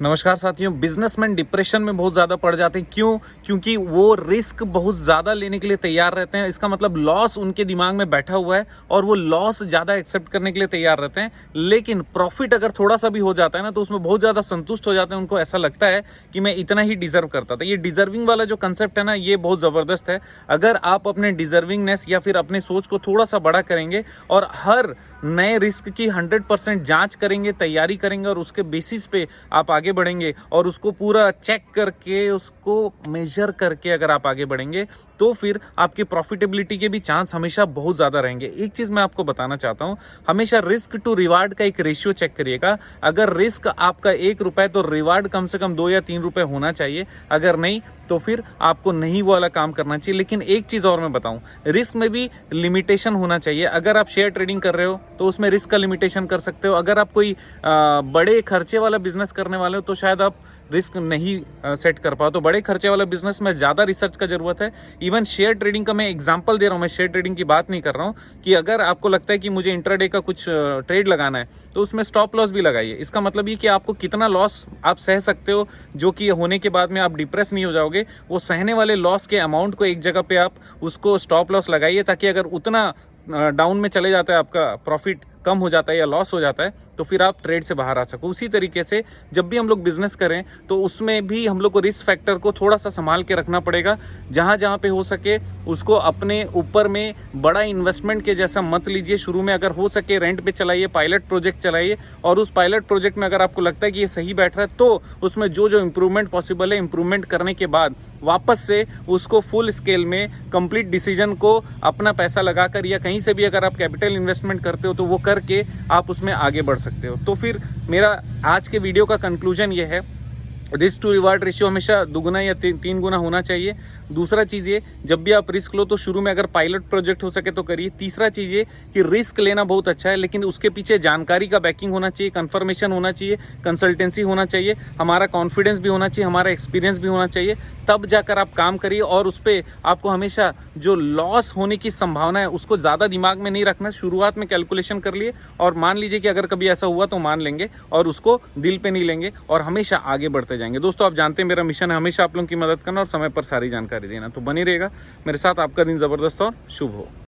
नमस्कार साथियों। Businessman depression में बहुत ज्यादा पड़ जाते हैं। क्यों? क्योंकि वो रिस्क बहुत ज्यादा लेने के लिए तैयार रहते हैं। इसका मतलब लॉस उनके दिमाग में बैठा हुआ है और वो लॉस ज्यादा एक्सेप्ट करने के लिए तैयार रहते हैं। लेकिन प्रॉफिट अगर थोड़ा सा भी हो जाता है ना, तो उसमें बहुत ज्यादा संतुष्ट हो जाते हैं। उनको ऐसा लगता है कि मैं इतना ही डिजर्व करता था। ये डिजर्विंग वाला जो कंसेप्ट है ना, ये बहुत जबरदस्त है। अगर आप अपने डिजर्विंगनेस या फिर अपने सोच को थोड़ा सा बड़ा करेंगे और हर नए रिस्क की 100% जांच करेंगे, तैयारी करेंगे और उसके बेसिस पे आप आगे बढ़ेंगे और उसको पूरा चेक करके, उसको मेजर करके अगर आप आगे बढ़ेंगे, तो फिर आपकी प्रॉफिटेबिलिटी के भी चांस हमेशा बहुत ज्यादा रहेंगे। एक चीज मैं आपको बताना चाहता हूं, हमेशा रिस्क टू रिवार्ड का एक रेशियो चेक करिएगा। अगर रिस्क आपका 1 रुपए तो रिवार्ड कम से कम 2 या 3 रुपए होना चाहिए। अगर नहीं तो फिर आपको नहीं वो वाला काम करना चाहिए। लेकिन एक चीज और मैं बताऊं, रिस्क में भी लिमिटेशन होना चाहिए। अगर आप शेयर ट्रेडिंग कर रहे हो तो उसमें रिस्क का लिमिटेशन कर सकते हो। अगर आप कोई बड़े खर्चे वाला बिजनेस करने वाले हो तो शायद आप रिस्क नहीं सेट कर पाओ। तो बड़े खर्चे वाला बिजनेस में ज्यादा रिसर्च का जरूरत है। इवन शेयर ट्रेडिंग का मैं एग्जांपल दे रहा हूं, मैं शेयर ट्रेडिंग की बात नहीं कर रहा हूं कि अगर आपको लगता है कि मुझे इंट्राडे का कुछ ट्रेड लगाना है तो उसमें स्टॉप लॉस भी लगाइए। इसका मतलब ये कि आपको कितना लॉस आप सह सकते हो, जो कि होने के बाद में आप डिप्रेस नहीं हो जाओगे। वो सहने वाले लॉस के अमाउंट को एक जगह पे आप उसको स्टॉप लॉस लगाइए, ताकि अगर उतना डाउन में चले जाता है, आपका प्रॉफिट कम हो जाता है या लॉस हो जाता है, तो फिर आप ट्रेड से बाहर आ सको। उसी तरीके से जब भी हम लोग बिजनेस करें तो उसमें भी हम लोग को रिस्क फैक्टर को थोड़ा सा संभाल के रखना पड़ेगा। जहां जहां पे हो सके उसको अपने ऊपर में बड़ा इन्वेस्टमेंट के जैसा मत लीजिए। शुरू में अगर हो सके रेंट पे चलाइए, पायलट प्रोजेक्ट चलाइए, और उस पायलट प्रोजेक्ट में अगर आपको लगता है कि ये सही बैठ रहा है तो उसमें जो जो इंप्रूवमेंट पॉसिबल है, इंप्रूवमेंट करने के बाद वापस से उसको फुल स्केल में कंप्लीट डिसीजन को अपना पैसा लगाकर या कहीं से भी अगर आप कैपिटल इन्वेस्टमेंट करते हो तो वो करके आप उसमें आगे बढ़ सकते हो। तो फिर मेरा आज के वीडियो का कंक्लूजन ये है, रिस्क टू रिवार्ड रेशियो हमेशा दुगुना या 3 गुना होना चाहिए। दूसरा चीज ये, जब भी आप रिस्क लो तो शुरू में अगर पायलट प्रोजेक्ट हो सके तो करिए। तीसरा चीज ये कि रिस्क लेना बहुत अच्छा है, लेकिन उसके पीछे जानकारी का बैकिंग होना चाहिए, कंफर्मेशन होना चाहिए, कंसल्टेंसी होना चाहिए, हमारा कॉन्फिडेंस भी होना चाहिए, हमारा एक्सपीरियंस भी होना चाहिए। तब जाकर आप काम करिए और उस पर आपको हमेशा जो लॉस होने की संभावना है उसको ज्यादा दिमाग में नहीं रखना। शुरुआत में कैलकुलेशन कर लिए और मान लीजिए कि अगर कभी ऐसा हुआ तो मान लेंगे और उसको दिल पे नहीं लेंगे और हमेशा आगे बढ़ते जाएंगे। दोस्तों, आप जानते हैं मेरा मिशन है हमेशा आप लोगों की मदद करना और समय पर सारी जानकारी देना। तो बनी रहेगा मेरे साथ। आपका दिन जबरदस्त और शुभ हो।